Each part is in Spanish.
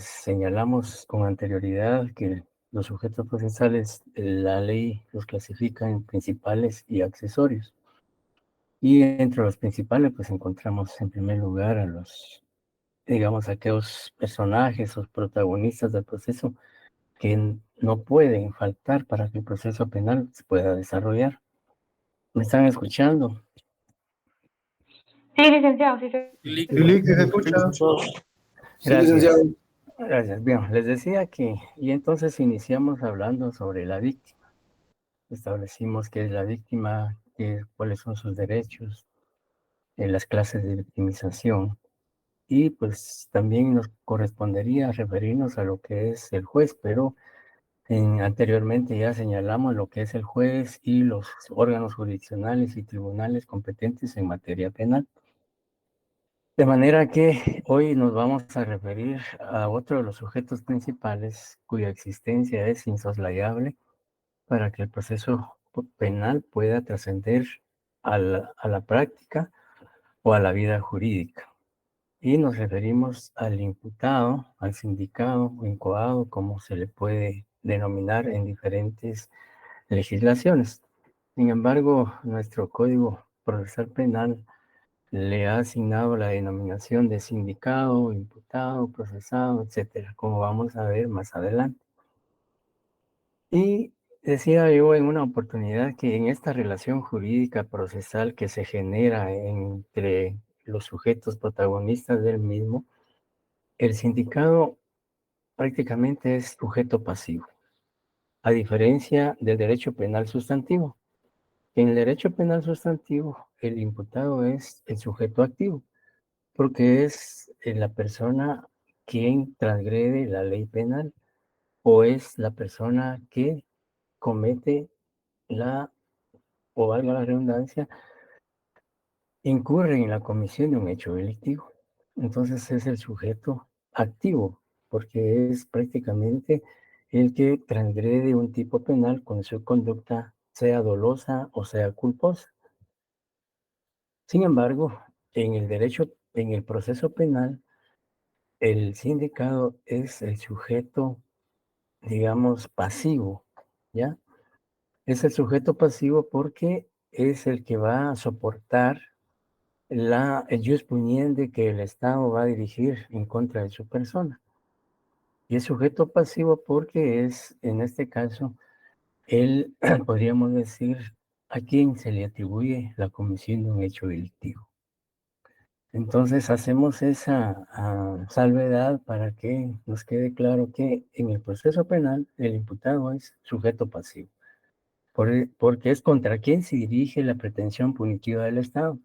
pues señalamos con anterioridad que los sujetos procesales, la ley los clasifica en principales y accesorios. Y entre los principales, pues encontramos en primer lugar a los, digamos, aquellos personajes o protagonistas del proceso que no pueden faltar para que el proceso penal se pueda desarrollar. ¿Me están escuchando? Sí, licenciado, sí. Sí, Bueno, Lick, se escucha. Sí, gracias. licenciado. Gracias. Bien, les decía que, y entonces iniciamos hablando sobre la víctima. Establecimos qué es la víctima, cuáles son sus derechos, las clases de victimización. Y pues también nos correspondería referirnos a lo que es el juez, pero anteriormente ya señalamos lo que es el juez y los órganos jurisdiccionales y tribunales competentes en materia penal. De manera que hoy nos vamos a referir a otro de los sujetos principales cuya existencia es insoslayable para que el proceso penal pueda trascender a la práctica o a la vida jurídica. Y nos referimos al imputado, al sindicado o incoado, como se le puede denominar en diferentes legislaciones. Sin embargo, nuestro Código Procesal Penal le ha asignado la denominación de sindicado, imputado, procesado, etcétera, como vamos a ver más adelante. Y decía yo en una oportunidad que en esta relación jurídica procesal que se genera entre los sujetos protagonistas del mismo, el sindicado prácticamente es sujeto pasivo, a diferencia del derecho penal sustantivo. En el derecho penal sustantivo, el imputado es el sujeto activo, porque es la persona quien transgrede la ley penal o es la persona que comete la, o valga la redundancia, incurre en la comisión de un hecho delictivo. Entonces es el sujeto activo, porque es prácticamente el que transgrede un tipo penal con su conducta, sea dolosa o sea culposa. Sin embargo, en el derecho, en el proceso penal, el sindicado es el sujeto, digamos, pasivo, ¿ya? Es el sujeto pasivo porque es el que va a soportar el jus puniendi que el Estado va a dirigir en contra de su persona. Y es sujeto pasivo porque es, en este caso, él, podríamos decir, a quien se le atribuye la comisión de un hecho delictivo. Entonces hacemos esa salvedad para que nos quede claro que en el proceso penal el imputado es sujeto pasivo, porque es contra quien se dirige la pretensión punitiva del Estado.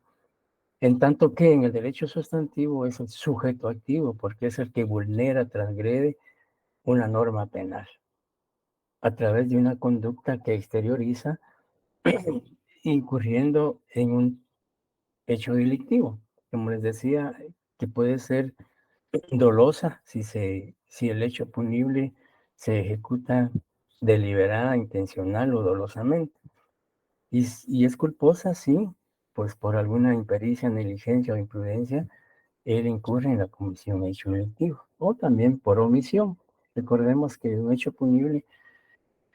En tanto que en el derecho sustantivo es el sujeto activo, porque es el que vulnera, transgrede una norma penal a través de una conducta que exterioriza incurriendo en un hecho delictivo. Como les decía, que puede ser dolosa si el hecho punible se ejecuta deliberada, intencional o dolosamente. Y es culposa, sí, pues por alguna impericia, negligencia o imprudencia, él incurre en la comisión de hecho delictivo, o también por omisión. Recordemos que un hecho punible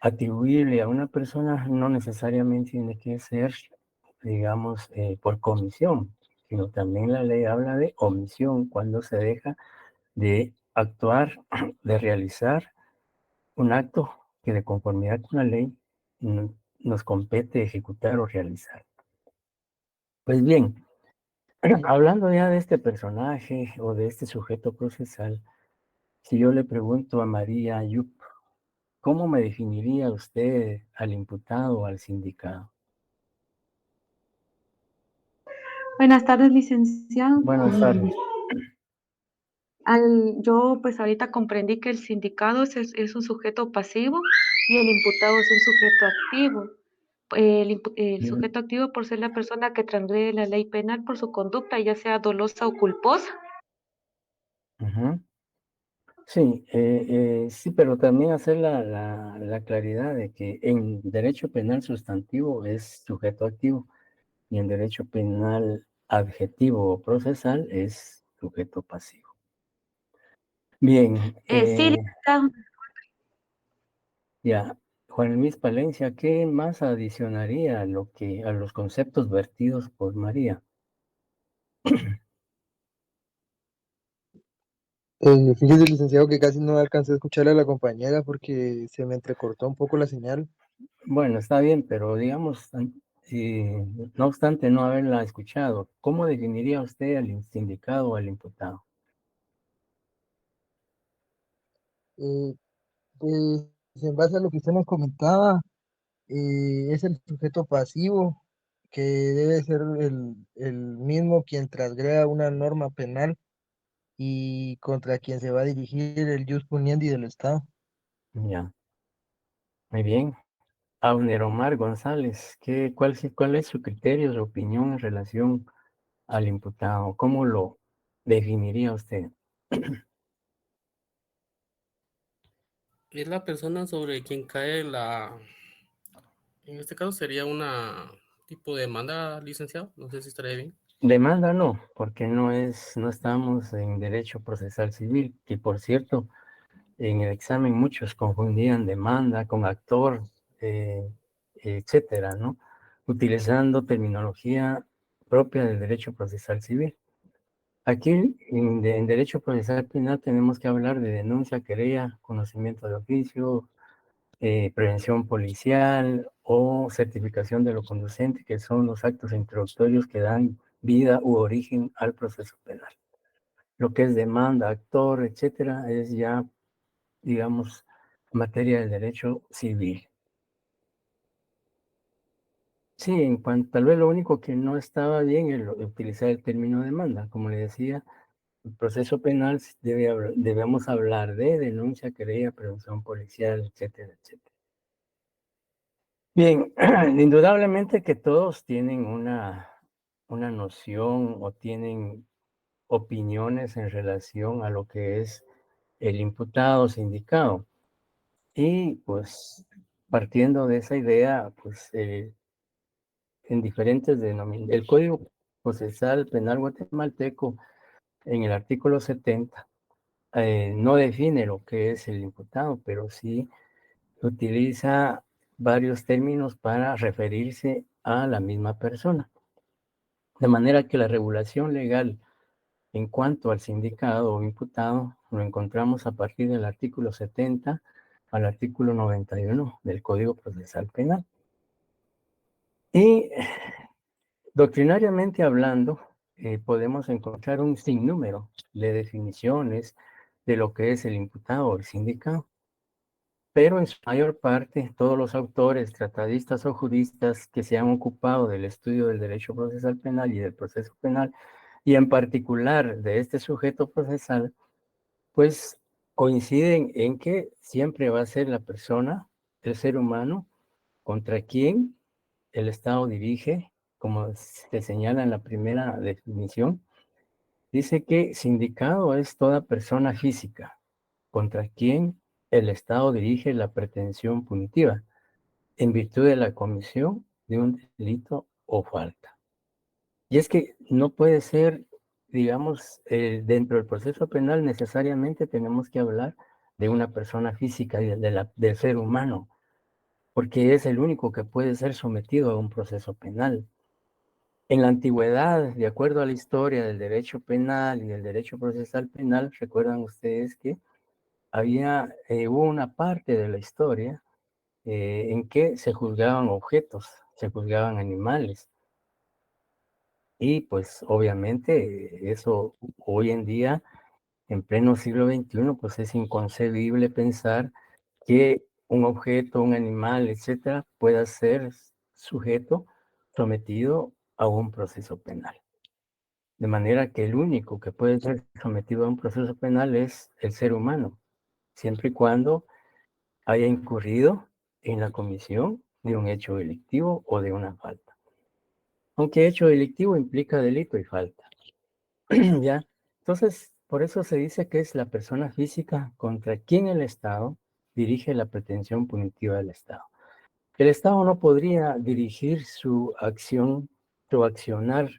atribuible a una persona no necesariamente tiene que ser, digamos, por comisión, sino también la ley habla de omisión cuando se deja de actuar, de realizar un acto que de conformidad con la ley nos compete ejecutar o realizar. Pues bien, hablando ya de este personaje o de este sujeto procesal, si yo le pregunto a María Ayub, ¿cómo me definiría usted al imputado o al sindicado? Buenas tardes, licenciado. Buenas tardes. Yo pues ahorita comprendí que el sindicado es un sujeto pasivo y el imputado es un sujeto activo. El Bien. sujeto activo por ser la persona que transgrede la ley penal por su conducta, ya sea dolosa o culposa. Ujú. Sí, sí, pero también hacer la claridad de que en derecho penal sustantivo es sujeto activo y en derecho penal adjetivo o procesal es sujeto pasivo. Bien, Sí, licenciado. ya, Juan Luis Palencia, ¿qué más adicionaría a a los conceptos vertidos por María? Fíjese, licenciado, que casi no alcancé a escucharle a la compañera porque se me entrecortó un poco la señal. Bueno, está bien, pero digamos, si no obstante no haberla escuchado, ¿cómo definiría usted al sindicado o al imputado? Eh, pues, en base a lo que usted nos comentaba, es el sujeto pasivo que debe ser el mismo quien transgreda una norma penal y contra quien se va a dirigir el jus puniendi del Estado. Ya, muy bien. Auner Omar González, ¿cuál es su criterio, su opinión en relación al imputado? ¿Cómo lo definiría usted? Es la persona sobre quien cae en este caso sería una tipo de demanda, licenciado, no sé si estaría bien. Demanda no, porque no estamos en derecho procesal civil, que por cierto, en el examen muchos confundían demanda con actor, eh, etcétera, ¿no? Utilizando terminología propia del derecho procesal civil. Aquí en derecho procesal penal tenemos que hablar de denuncia, querella, conocimiento de oficio, prevención policial o certificación de lo conducente, que son los actos introductorios que dan vida u origen al proceso penal. Lo que es demanda, actor, etcétera, es ya, digamos, materia del derecho civil. Sí, en cuanto, tal vez lo único que no estaba bien es utilizar el término demanda. Como le decía, el proceso penal debemos hablar de denuncia, querella, prevención policial, etcétera, etcétera. Bien, indudablemente que todos tienen una noción o tienen opiniones en relación a lo que es el imputado sindicado. Y pues partiendo de esa idea, pues en diferentes denominaciones, el Código Procesal Penal guatemalteco en el artículo 70 no define lo que es el imputado, pero sí utiliza varios términos para referirse a la misma persona. De manera que la regulación legal en cuanto al sindicado o imputado lo encontramos a partir del artículo 70 al artículo 91 del Código Procesal Penal. Y doctrinariamente hablando, podemos encontrar un sinnúmero de definiciones de lo que es el imputado o el sindicado. Pero en su mayor parte, todos los autores, tratadistas o juristas que se han ocupado del estudio del derecho procesal penal y del proceso penal, y en particular de este sujeto procesal, pues coinciden en que siempre va a ser la persona, el ser humano, contra quien el Estado dirige, como se señala en la primera definición, dice que sindicado es toda persona física contra quien el Estado dirige la pretensión punitiva en virtud de la comisión de un delito o falta. Y es que no puede ser, digamos, dentro del proceso penal necesariamente tenemos que hablar de una persona física y del ser humano, porque es el único que puede ser sometido a un proceso penal. En la antigüedad, de acuerdo a la historia del derecho penal y del derecho procesal penal, recuerdan ustedes que hubo una parte de la historia en que se juzgaban objetos, se juzgaban animales. Y pues obviamente eso hoy en día, en pleno siglo XXI, pues es inconcebible pensar que un objeto, un animal, etcétera, pueda ser sujeto, sometido a un proceso penal. De manera que el único que puede ser sometido a un proceso penal es el ser humano, siempre y cuando haya incurrido en la comisión de un hecho delictivo o de una falta. Aunque hecho delictivo implica delito y falta. ¿Ya? Entonces, por eso se dice que es la persona física contra quien el Estado dirige la pretensión punitiva del Estado. El Estado no podría dirigir su acción, su accionar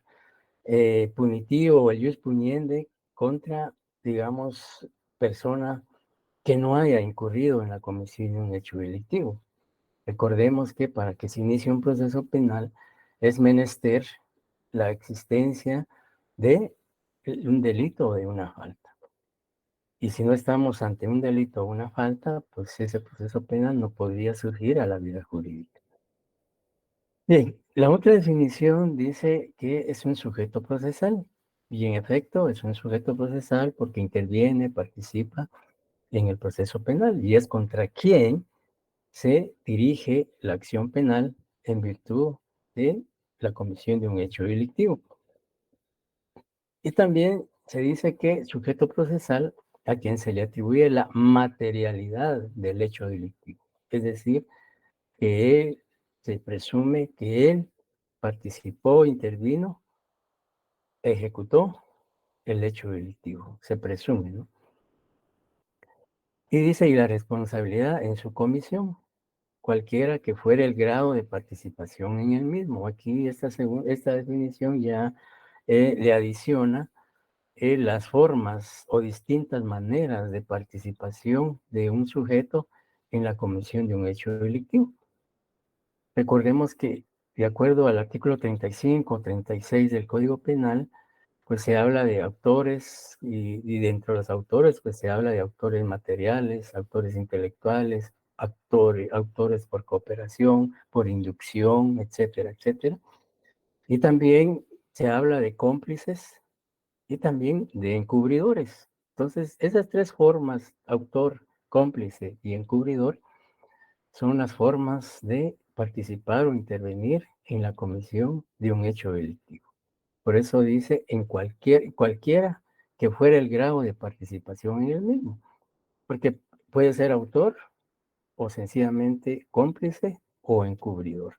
punitivo o el jus puniendi contra, digamos, persona que no haya incurrido en la comisión de un hecho delictivo. Recordemos que para que se inicie un proceso penal es menester la existencia de un delito o de una falta. Y si no estamos ante un delito o una falta, pues ese proceso penal no podría surgir a la vida jurídica. Bien, la otra definición dice que es un sujeto procesal. Y en efecto, es un sujeto procesal porque interviene, participa en el proceso penal y es contra quien se dirige la acción penal en virtud de la comisión de un hecho delictivo. Y también se dice que sujeto procesal a quien se le atribuye la materialidad del hecho delictivo. Es decir, que él, se presume que él participó, intervino, ejecutó el hecho delictivo. Se presume, ¿no? Y dice, y la responsabilidad en su comisión, cualquiera que fuera el grado de participación en el mismo. Aquí esta definición ya le adiciona las formas o distintas maneras de participación de un sujeto en la comisión de un hecho delictivo. Recordemos que, de acuerdo al artículo 35 o 36 del Código Penal, pues se habla de autores y dentro de los autores, pues se habla de autores materiales, autores intelectuales, autores por cooperación, por inducción, etcétera, etcétera. Y también se habla de cómplices y también de encubridores. Entonces, esas tres formas, autor, cómplice y encubridor, son las formas de participar o intervenir en la comisión de un hecho delictivo. Por eso dice en cualquiera que fuera el grado de participación en el mismo, porque puede ser autor o sencillamente cómplice o encubridor.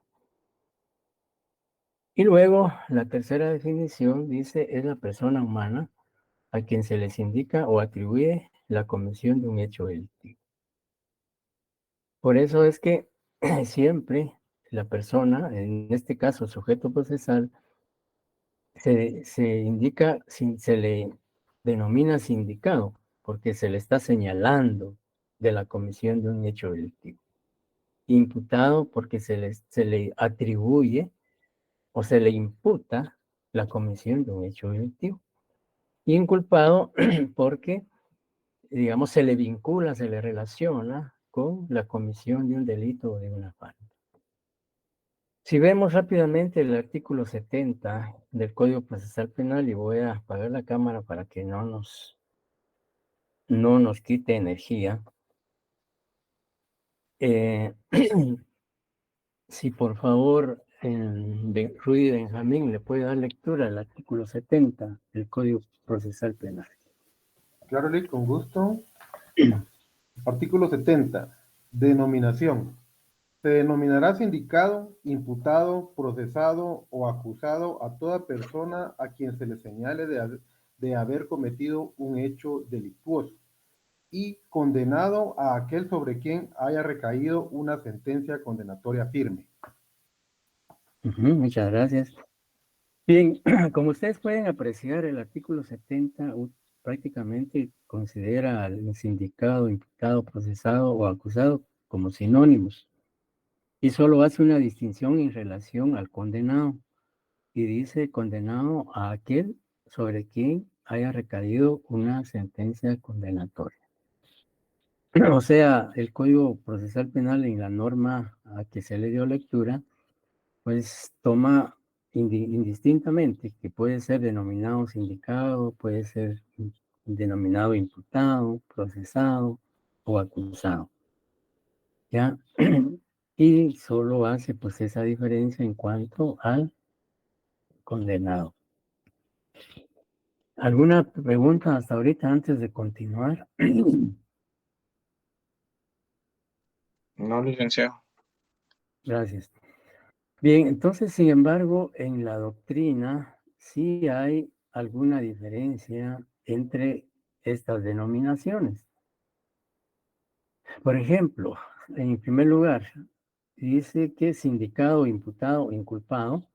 Y luego la tercera definición dice es la persona humana a quien se les indica o atribuye la comisión de un hecho delictivo. Por eso es que siempre la persona, en este caso sujeto procesal, se indica, se le denomina sindicado, porque se le está señalando de la comisión de un hecho delictivo. Imputado porque se le atribuye o se le imputa la comisión de un hecho delictivo. Inculpado porque, digamos, se le vincula, se le relaciona con la comisión de un delito o de una falta. Si vemos rápidamente el artículo 70 del Código Procesal Penal, y voy a apagar la cámara para que no nos quite energía. Si por favor, Rudy Benjamín le puede dar lectura al artículo 70 del Código Procesal Penal. Claro, Lick, con gusto. Artículo 70. Denominación. Se denominará sindicado, imputado, procesado o acusado a toda persona a quien se le señale de haber cometido un hecho delictuoso y condenado a aquel sobre quien haya recaído una sentencia condenatoria firme. Muchas gracias. Bien, como ustedes pueden apreciar, el artículo 70 prácticamente considera al sindicado, imputado, procesado o acusado como sinónimos y solo hace una distinción en relación al condenado y dice condenado a aquel sobre quien haya recaído una sentencia condenatoria. O sea, el Código Procesal Penal en la norma a que se le dio lectura, pues toma indistintamente que puede ser denominado sindicado, puede ser denominado imputado, procesado o acusado. ¿Ya? Y solo hace pues esa diferencia en cuanto al condenado. ¿Alguna pregunta hasta ahorita antes de continuar? No, licenciado. Gracias. Bien, entonces, sin embargo, en la doctrina sí hay alguna diferencia entre estas denominaciones. Por ejemplo, en primer lugar, dice que sindicado, imputado, inculpado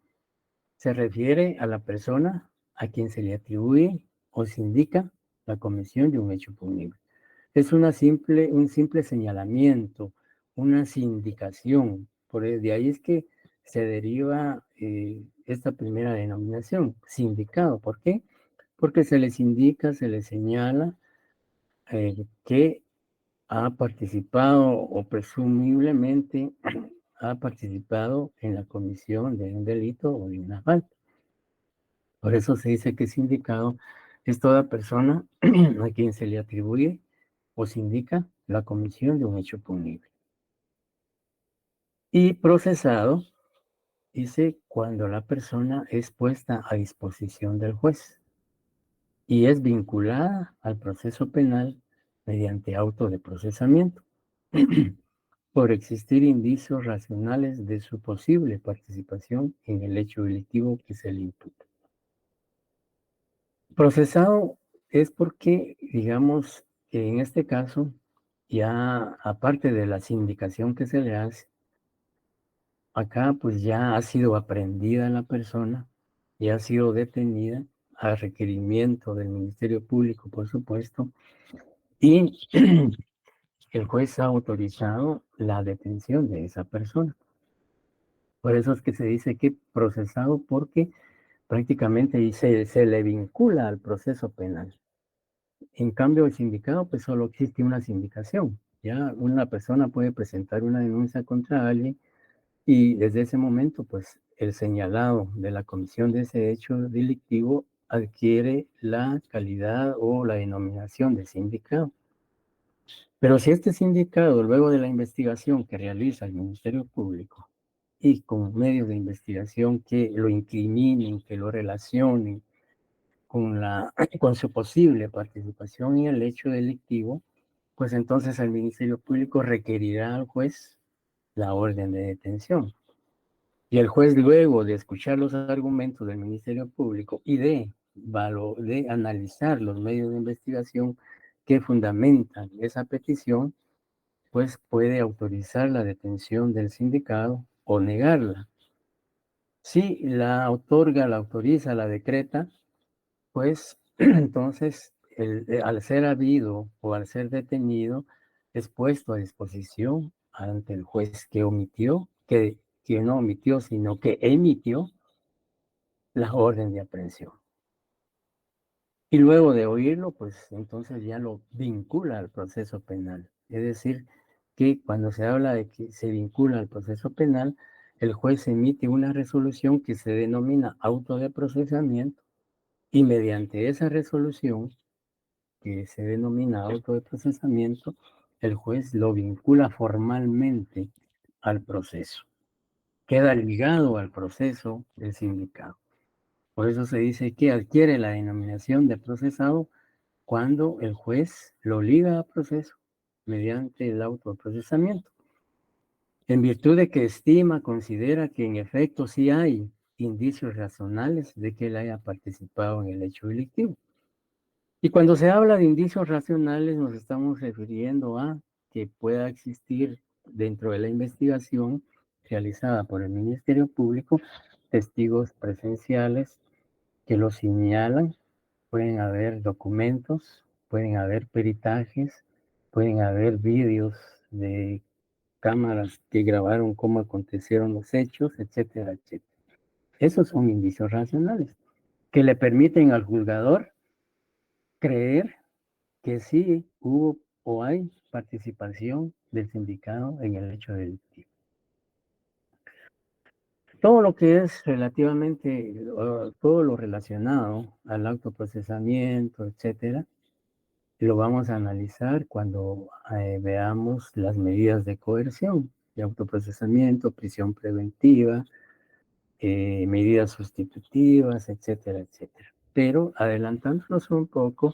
se refiere a la persona a quien se le atribuye o se indica la comisión de un hecho punible. es un simple señalamiento, una sindicación. De ahí es que se deriva esta primera denominación, sindicado. ¿Por qué? Porque se les indica, se les señala que ha participado o presumiblemente ha participado en la comisión de un delito o de una falta. Por eso se dice que sindicado es toda persona a quien se le atribuye o se indica la comisión de un hecho punible. Y procesado dice cuando la persona es puesta a disposición del juez y es vinculada al proceso penal mediante auto de procesamiento por existir indicios racionales de su posible participación en el hecho delictivo que se le imputa. Procesado es porque, digamos, que en este caso, ya aparte de la sindicación que se le hace, acá pues ya ha sido aprehendida la persona, ya ha sido detenida a requerimiento del Ministerio Público, por supuesto, y el juez ha autorizado la detención de esa persona. Por eso es que se dice que procesado porque prácticamente se le vincula al proceso penal. En cambio, el sindicado, pues solo existe una sindicación. Ya una persona puede presentar una denuncia contra alguien y desde ese momento, pues el señalado de la comisión de ese hecho delictivo adquiere la calidad o la denominación de sindicado. Pero si este sindicado, luego de la investigación que realiza el Ministerio Público y con medios de investigación que lo incriminen, que lo relacionen con su posible participación en el hecho delictivo, pues entonces el Ministerio Público requerirá al juez la orden de detención. Y el juez, luego de escuchar los argumentos del Ministerio Público y de analizar los medios de investigación que fundamentan esa petición, pues puede autorizar la detención del sindicado o negarla. Si la otorga, la autoriza, la decreta, pues entonces al ser habido o al ser detenido es puesto a disposición ante el juez que omitió, que no omitió, sino que emitió la orden de aprehensión. Y luego de oírlo, pues entonces ya lo vincula al proceso penal. Es decir, que cuando se habla de que se vincula al proceso penal, el juez emite una resolución que se denomina auto de procesamiento y mediante esa resolución que se denomina auto de procesamiento, el juez lo vincula formalmente al proceso. Queda ligado al proceso del sindicado. Por eso se dice que adquiere la denominación de procesado cuando el juez lo liga a proceso mediante el autoprocesamiento, en virtud de que considera que en efecto sí hay indicios racionales de que él haya participado en el hecho delictivo. Y cuando se habla de indicios racionales nos estamos refiriendo a que pueda existir dentro de la investigación realizada por el Ministerio Público testigos presenciales que lo señalan. Pueden haber documentos, pueden haber peritajes, pueden haber vídeos de cámaras que grabaron cómo acontecieron los hechos, etcétera, etcétera. Esos son indicios racionales que le permiten al juzgador creer que sí hubo o hay participación del sindicado en el hecho delictivo. Todo lo que es relativamente, todo lo relacionado al autoprocesamiento, etcétera, lo vamos a analizar cuando veamos las medidas de coerción, de autoprocesamiento, prisión preventiva, medidas sustitutivas, etcétera, etcétera. Pero adelantándonos un poco,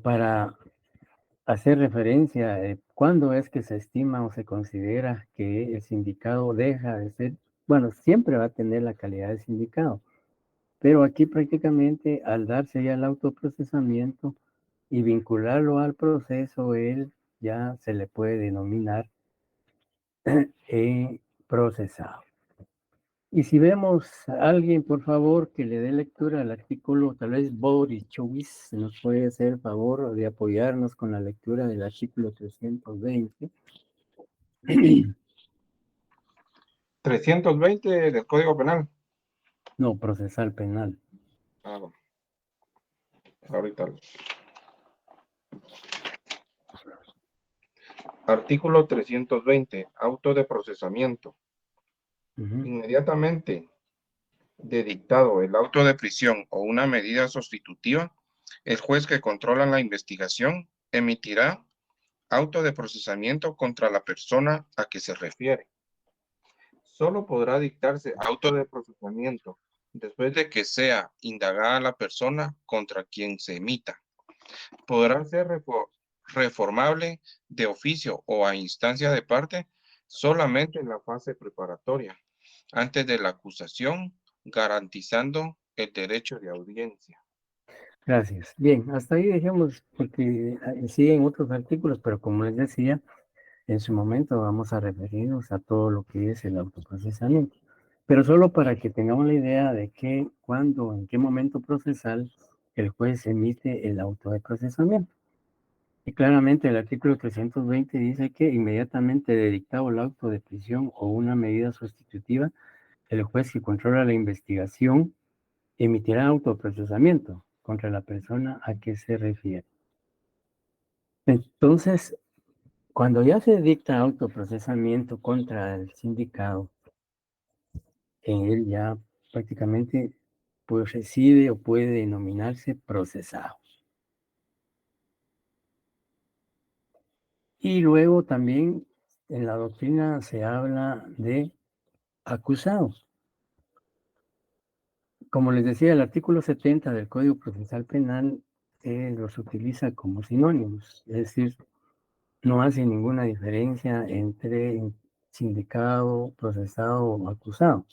para hacer referencia a cuándo es que se estima o se considera que el sindicado deja de ser, bueno, siempre va a tener la calidad de sindicado, pero aquí prácticamente al darse ya el autoprocesamiento y vincularlo al proceso, él ya se le puede denominar procesado. Y si vemos a alguien, por favor, que le dé lectura al artículo, tal vez Boris Chubis nos puede hacer el favor de apoyarnos con la lectura del artículo 320. 320 del Código Penal. No, procesal penal. Ah, bueno. Ahorita. Artículo 320. Auto de procesamiento. Ujú. Inmediatamente de dictado el auto de prisión o una medida sustitutiva, el juez que controla la investigación emitirá auto de procesamiento contra la persona a que se refiere. Solo podrá dictarse auto de procesamiento después de que sea indagada la persona contra quien se emita. Podrá ser reformable de oficio o a instancia de parte solamente en la fase preparatoria, antes de la acusación, garantizando el derecho de audiencia. Gracias. Bien, hasta ahí dejemos, porque siguen otros artículos, pero como les decía, en su momento vamos a referirnos a todo lo que es el autoprocesamiento. Pero solo para que tengamos la idea de que, cuándo, en qué momento procesal el juez emite el auto de procesamiento. Y claramente el artículo 320 dice que inmediatamente de dictado el auto de prisión o una medida sustitutiva, el juez que controla la investigación emitirá autoprocesamiento contra la persona a que se refiere. Entonces, cuando ya se dicta autoprocesamiento contra el sindicado, él ya prácticamente pues recibe o puede denominarse procesado. Y luego también en la doctrina se habla de acusado. Como les decía, el artículo 70 del Código Procesal Penal los utiliza como sinónimos, es decir, no hace ninguna diferencia entre sindicado, procesado o acusado.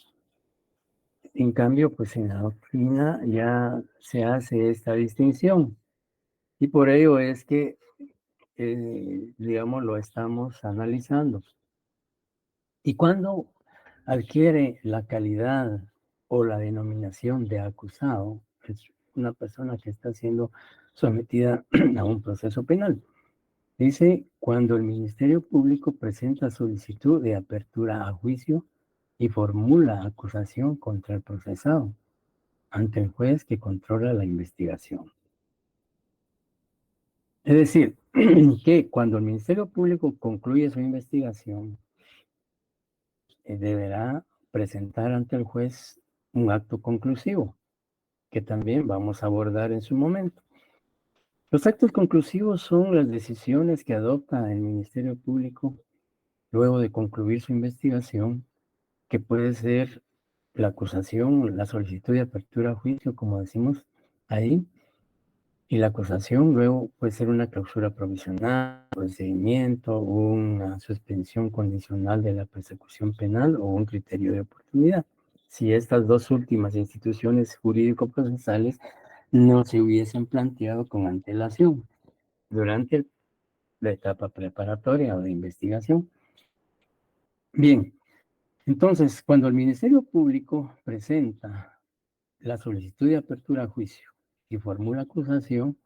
En cambio, pues en la doctrina ya se hace esta distinción y por ello es que, digamos, lo estamos analizando. Y cuando adquiere la calidad o la denominación de acusado, es una persona que está siendo sometida a un proceso penal. Dice, cuando el Ministerio Público presenta solicitud de apertura a juicio y formula acusación contra el procesado ante el juez que controla la investigación. Es decir, que cuando el Ministerio Público concluye su investigación, deberá presentar ante el juez un acto conclusivo, que también vamos a abordar en su momento. Los actos conclusivos son las decisiones que adopta el Ministerio Público luego de concluir su investigación, que puede ser la acusación, la solicitud de apertura a juicio, como decimos ahí, y la acusación luego puede ser una clausura provisional, procedimiento, una suspensión condicional de la persecución penal o un criterio de oportunidad. Si estas dos últimas instituciones jurídico-procesales no se hubiesen planteado con antelación durante la etapa preparatoria o de investigación. Bien, entonces, cuando el Ministerio Público presenta la solicitud de apertura a juicio y formula acusación,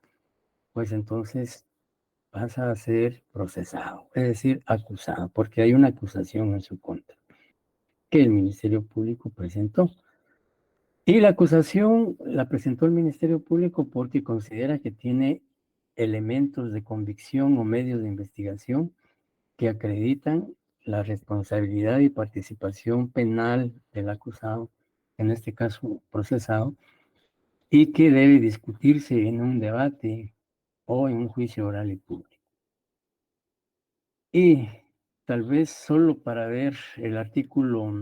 pues entonces pasa a ser procesado, es decir, acusado, porque hay una acusación en su contra que el Ministerio Público presentó. Y la acusación la presentó el Ministerio Público porque considera que tiene elementos de convicción o medios de investigación que acreditan la responsabilidad y participación penal del acusado, en este caso procesado, y que debe discutirse en un debate o en un juicio oral y público. Y tal vez solo para ver el artículo,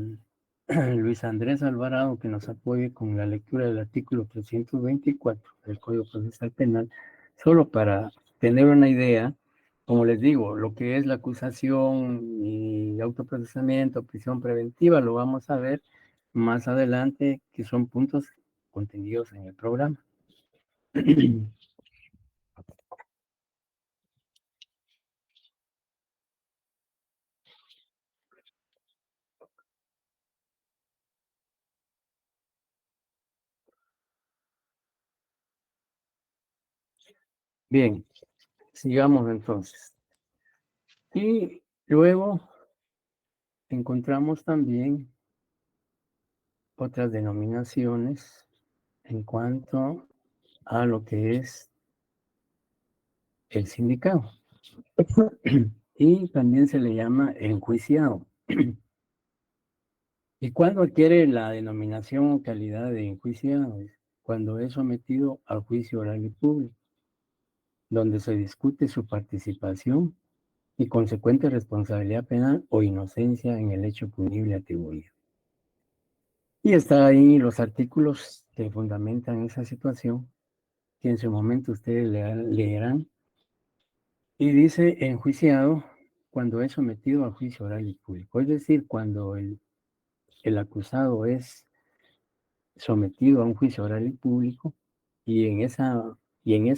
Luis Andrés Alvarado, que nos apoye con la lectura del artículo 324 del Código Procesal Penal, solo para tener una idea, como les digo, lo que es la acusación y autoprocesamiento, prisión preventiva, lo vamos a ver más adelante, que son puntos contenidos en el programa. Bien, sigamos entonces. Y luego encontramos también otras denominaciones en cuanto a lo que es el sindicado. Y también se le llama enjuiciado. ¿Y cuándo adquiere la denominación o calidad de enjuiciado? Cuando es sometido al juicio oral y público, donde se discute su participación y consecuente responsabilidad penal o inocencia en el hecho punible atribuido. Y está ahí los artículos que fundamentan esa situación, que en su momento ustedes leerán. Y dice enjuiciado cuando es sometido a juicio oral y público, es decir, cuando el acusado es sometido a un juicio oral y público y en esa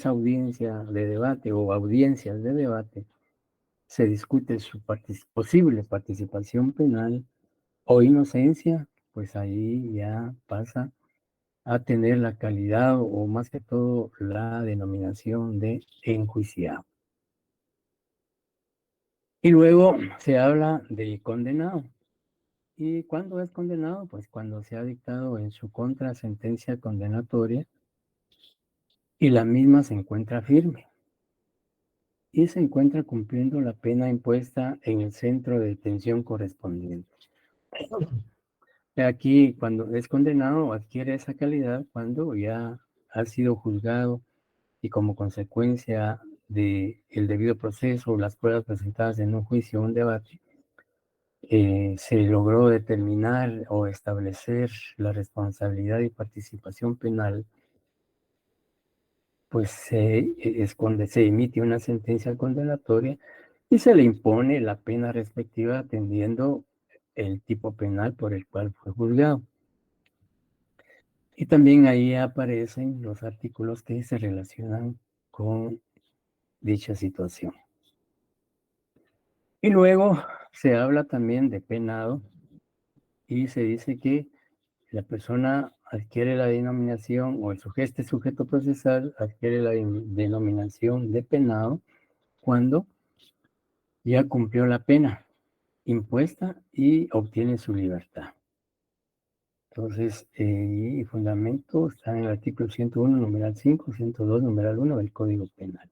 audiencia de debate o audiencias de debate se discute su posible participación penal o inocencia, pues ahí ya pasa a tener la calidad o más que todo la denominación de enjuiciado. Y luego se habla del condenado. ¿Y cuándo es condenado? Pues cuando se ha dictado en su contra sentencia condenatoria y la misma se encuentra firme y se encuentra cumpliendo la pena impuesta en el centro de detención correspondiente. Aquí, cuando es condenado, adquiere esa calidad cuando ya ha sido juzgado y como consecuencia del debido proceso o las pruebas presentadas en un juicio o un debate, se logró determinar o establecer la responsabilidad y participación penal, pues se emite una sentencia condenatoria y se le impone la pena respectiva atendiendo el tipo penal por el cual fue juzgado. Y también ahí aparecen los artículos que se relacionan con dicha situación. Y luego se habla también de penado y se dice que la persona adquiere la denominación o este sujeto procesal adquiere la denominación de penado cuando ya cumplió la pena impuesta y obtiene su libertad. Entonces, el fundamento está en el artículo 101, numeral 5, 102, numeral 1 del Código Penal.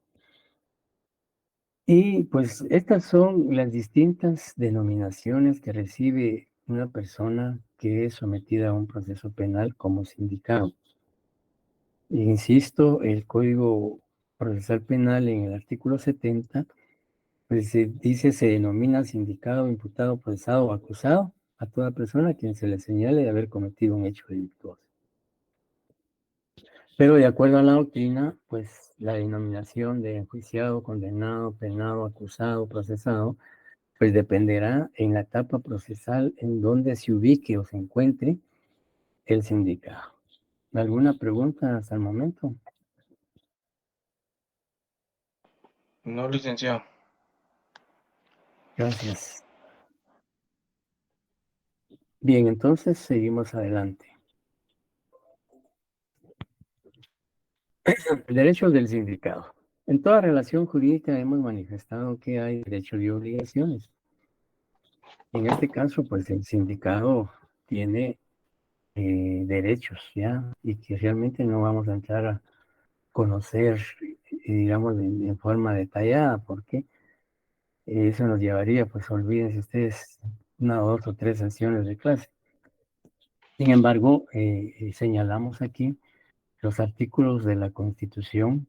Y pues estas son las distintas denominaciones que recibe una persona que es sometida a un proceso penal como sindicado. Insisto, el Código Procesal Penal en el artículo 70, pues se denomina sindicado, imputado, procesado o acusado a toda persona a quien se le señale de haber cometido un hecho delictuoso. Pero de acuerdo a la doctrina, pues la denominación de enjuiciado, condenado, penado, acusado, procesado, pues dependerá en la etapa procesal en donde se ubique o se encuentre el sindicado. ¿Alguna pregunta hasta el momento? No, licenciado. Gracias. Bien, entonces seguimos adelante. Derechos del sindicado. En toda relación jurídica hemos manifestado que hay derechos y obligaciones. En este caso, pues el sindicado tiene derechos, ¿ya? Y que realmente no vamos a entrar a conocer, digamos, en forma detallada, porque eso nos llevaría, pues olvídense ustedes, 1, 2 o 3 sesiones de clase. Sin embargo, señalamos aquí los artículos de la Constitución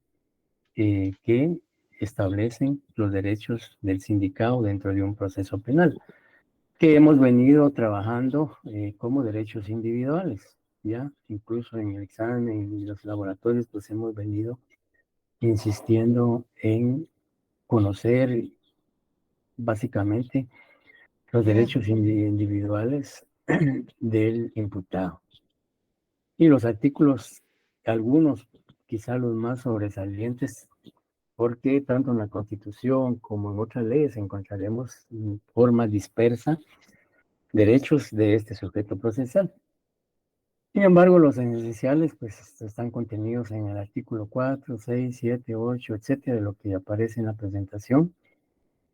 que establecen los derechos del sindicado dentro de un proceso penal, que hemos venido trabajando como derechos individuales, ya incluso en el examen y los laboratorios, pues hemos venido insistiendo en conocer básicamente los derechos individuales del imputado. Y los artículos, algunos, quizá los más sobresalientes, porque tanto en la Constitución como en otras leyes encontraremos en forma dispersa derechos de este sujeto procesal. Sin embargo, los esenciales pues están contenidos en el artículo 4, 6, 7, 8, etcétera, de lo que aparece en la presentación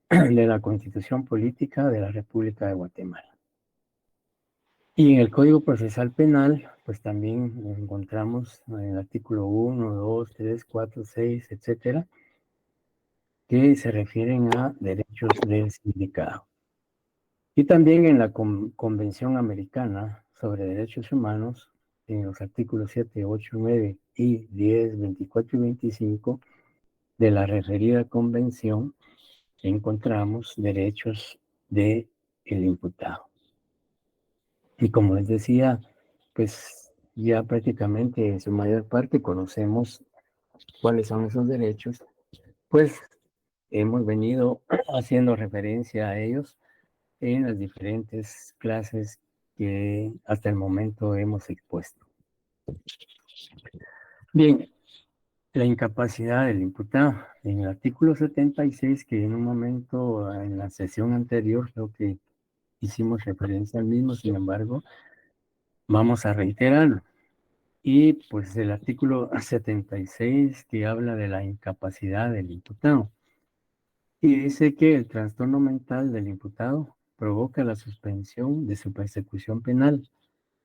de la Constitución Política de la República de Guatemala. Y en el Código Procesal Penal, pues también nos encontramos en el artículo 1, 2, 3, 4, 6, etcétera, que se refieren a derechos del sindicado. Y también en la Convención Americana sobre Derechos Humanos, en los artículos 7, 8, 9 y 10, 24 y 25 de la referida convención, encontramos derechos del imputado. Y como les decía, pues ya prácticamente en su mayor parte conocemos cuáles son esos derechos, pues hemos venido haciendo referencia a ellos en las diferentes clases que hasta el momento hemos expuesto. Bien, la incapacidad del imputado. En el artículo 76, que en un momento en la sesión anterior creo que hicimos referencia al mismo, sin embargo, vamos a reiterarlo. Y pues el artículo 76 que habla de la incapacidad del imputado. Y dice que el trastorno mental del imputado provoca la suspensión de su persecución penal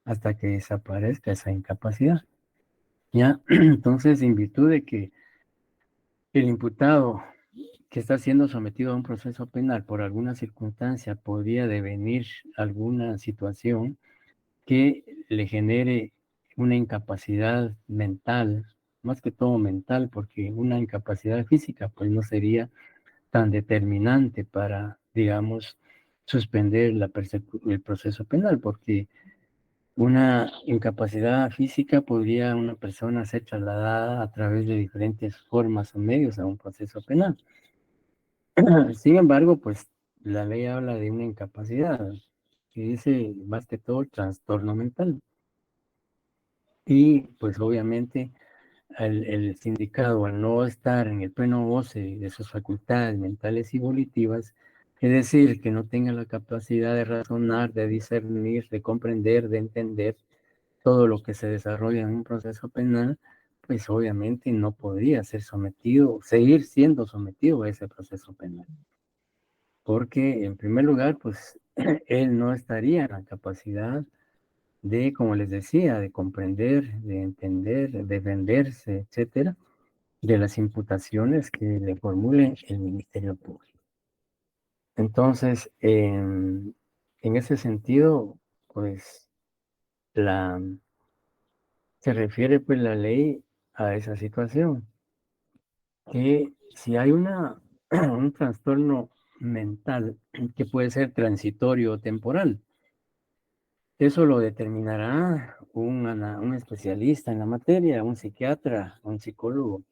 hasta que desaparezca esa incapacidad. ¿Ya? Entonces, en virtud de que el imputado que está siendo sometido a un proceso penal por alguna circunstancia podría devenir alguna situación que le genere una incapacidad mental, más que todo mental, porque una incapacidad física pues no sería tan determinante para, digamos, suspender el proceso penal, porque una incapacidad física podría una persona ser trasladada a través de diferentes formas o medios a un proceso penal. Sin embargo, pues la ley habla de una incapacidad que dice más que todo trastorno mental. Y pues obviamente el sindicado al no estar en el pleno goce de sus facultades mentales y volitivas, es decir, que no tenga la capacidad de razonar, de discernir, de comprender, de entender todo lo que se desarrolla en un proceso penal, pues obviamente no podría ser sometido, seguir siendo sometido a ese proceso penal. Porque en primer lugar, pues él no estaría en la capacidad de, como les decía, de comprender, de entender, de defenderse, etcétera, de las imputaciones que le formule el Ministerio Público. Entonces, en ese sentido, pues se refiere pues la ley a esa situación, que si hay un trastorno mental que puede ser transitorio o temporal, eso lo determinará un especialista en la materia, un psiquiatra, un psicólogo,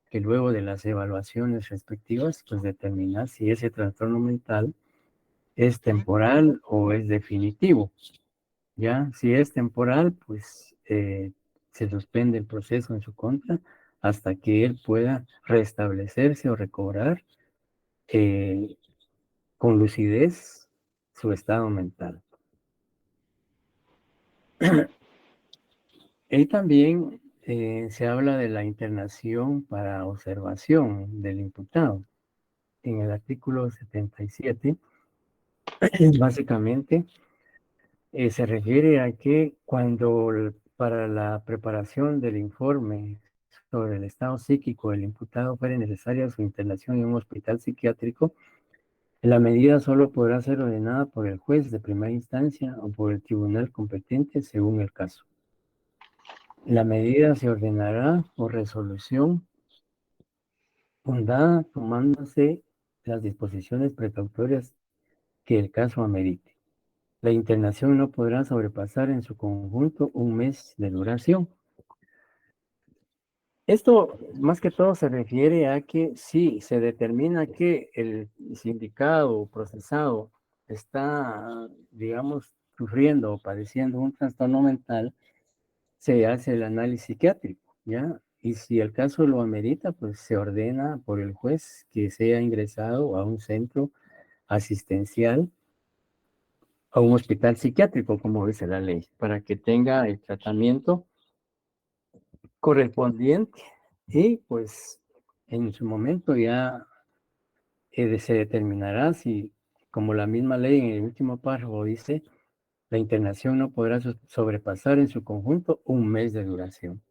que luego de las evaluaciones respectivas, pues determina si ese trastorno mental es temporal o es definitivo. Ya, si es temporal, pues se suspende el proceso en su contra hasta que él pueda restablecerse o recobrar con lucidez su estado mental. Y también se habla de la internación para observación del imputado. En el artículo 77, básicamente, se refiere a que cuando para la preparación del informe sobre el estado psíquico del imputado fuera necesaria su internación en un hospital psiquiátrico, la medida solo podrá ser ordenada por el juez de primera instancia o por el tribunal competente según el caso. La medida se ordenará por resolución fundada tomándose las disposiciones precautorias que el caso amerite. La internación no podrá sobrepasar en su conjunto un mes de duración. Esto más que todo se refiere a que si se determina que el sindicado o procesado está, digamos, sufriendo o padeciendo un trastorno mental, se hace el análisis psiquiátrico, ¿ya? Y si el caso lo amerita, pues se ordena por el juez que sea ingresado a un centro asistencial a un hospital psiquiátrico, como dice la ley, para que tenga el tratamiento correspondiente y pues en su momento ya se determinará si, como la misma ley en el último párrafo dice, la internación no podrá sobrepasar en su conjunto un mes de duración.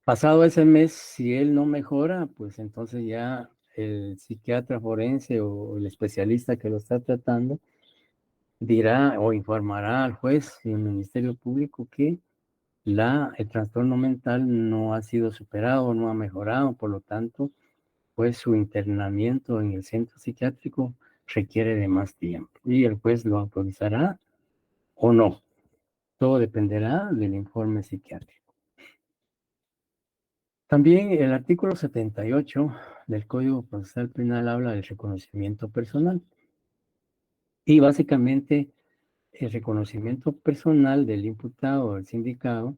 Pasado ese mes, si él no mejora, pues entonces ya el psiquiatra forense o el especialista que lo está tratando dirá o informará al juez y al Ministerio Público que el trastorno mental no ha sido superado, no ha mejorado, por lo tanto, pues su internamiento en el centro psiquiátrico requiere de más tiempo y el juez lo autorizará o no. Todo dependerá del informe psiquiátrico. También el artículo 78 del Código Procesal Penal habla del reconocimiento personal y básicamente el reconocimiento personal del imputado o del sindicado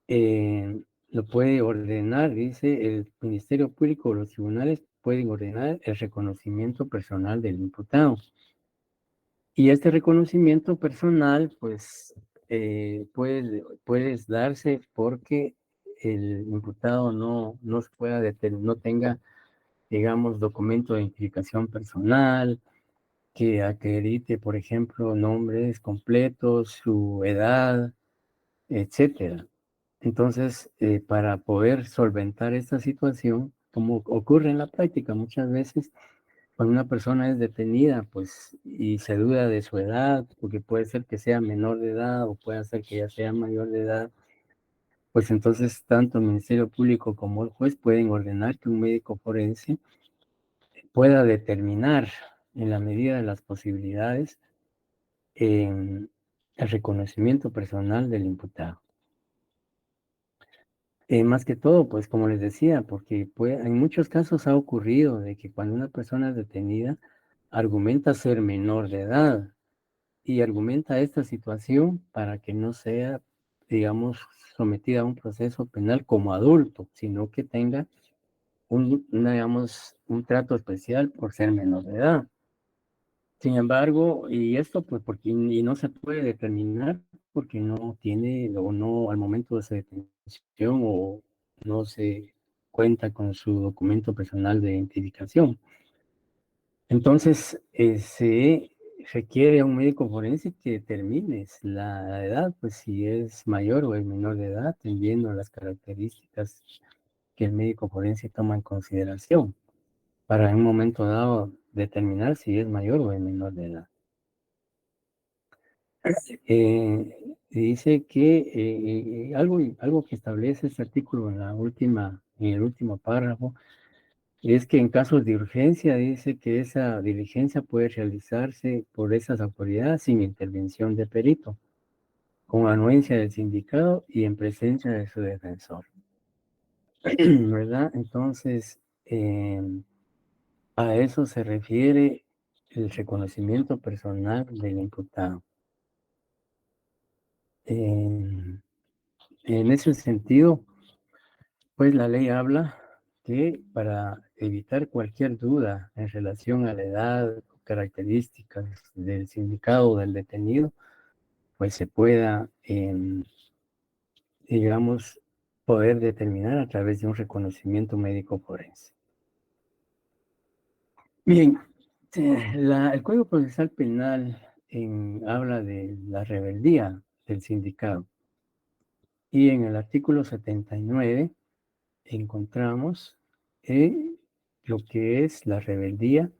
lo puede ordenar, dice el Ministerio Público o los tribunales pueden ordenar el reconocimiento personal del imputado. Y este reconocimiento personal, pues, puede darse porque el imputado no pueda no tenga, digamos, documento de identificación personal, que acredite, por ejemplo, nombres completos, su edad, etcétera. Entonces, para poder solventar esta situación, como ocurre en la práctica muchas veces, cuando una persona es detenida, pues, y se duda de su edad, porque puede ser que sea menor de edad o puede ser que ya sea mayor de edad, pues entonces tanto el Ministerio Público como el juez pueden ordenar que un médico forense pueda determinar en la medida de las posibilidades el reconocimiento personal del imputado. Más que todo, pues como les decía, porque en muchos casos ha ocurrido de que cuando una persona es detenida, argumenta ser menor de edad y argumenta esta situación para que no sea, digamos, sometida a un proceso penal como adulto, sino que tenga digamos, un trato especial por ser menor de edad. Sin embargo, y esto pues porque y no se puede determinar porque no tiene o no al momento de su detención o no se cuenta con su documento personal de identificación. Entonces, se requiere a un médico forense que determine la edad, pues si es mayor o es menor de edad, viendo las características que el médico forense toma en consideración para en un momento dado determinar si es mayor o es menor de edad. Dice que algo que establece este artículo en el último párrafo, es que en casos de urgencia dice que esa diligencia puede realizarse por esas autoridades sin intervención de perito, con anuencia del sindicado y en presencia de su defensor. ¿Verdad? Entonces, a eso se refiere el reconocimiento personal del imputado. En ese sentido, pues la ley habla que para evitar cualquier duda en relación a la edad, características del sindicado o del detenido, pues se pueda, digamos, poder determinar a través de un reconocimiento médico forense. Bien, el Código Procesal Penal habla de la rebeldía del sindicado y en el artículo 79 encontramos lo que es la rebeldía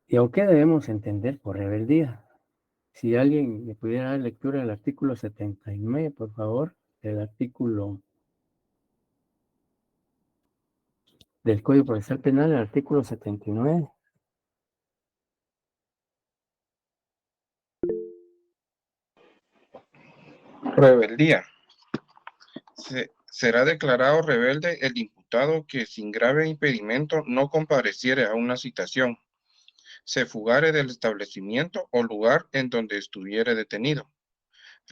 y o qué debemos entender por rebeldía. Si alguien me pudiera dar lectura del artículo 79, por favor, del artículo del Código Procesal Penal, el artículo 79. Rebeldía. Será declarado rebelde el imputado que sin grave impedimento no compareciere a una citación, se fugare del establecimiento o lugar en donde estuviere detenido,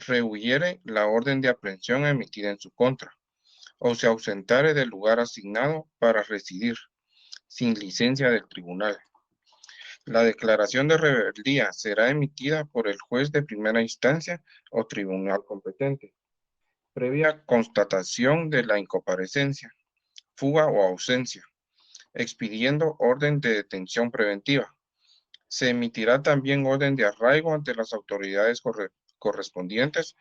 rehuyere la orden de aprehensión emitida en su contra, o se ausentare del lugar asignado para residir, sin licencia del tribunal, La declaración de rebeldía será emitida por el juez de primera instancia o tribunal competente, previa constatación de la incomparecencia, fuga o ausencia, expidiendo orden de detención preventiva. Se emitirá también orden de arraigo ante las autoridades correspondientes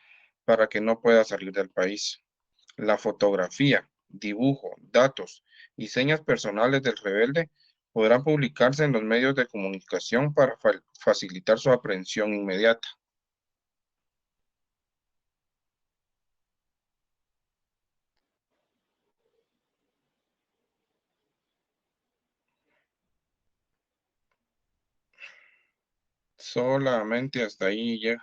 para que no pueda salir del país. La fotografía, dibujo, datos y señas personales del rebelde podrán publicarse en los medios de comunicación para facilitar su aprehensión inmediata. Solamente hasta ahí llega.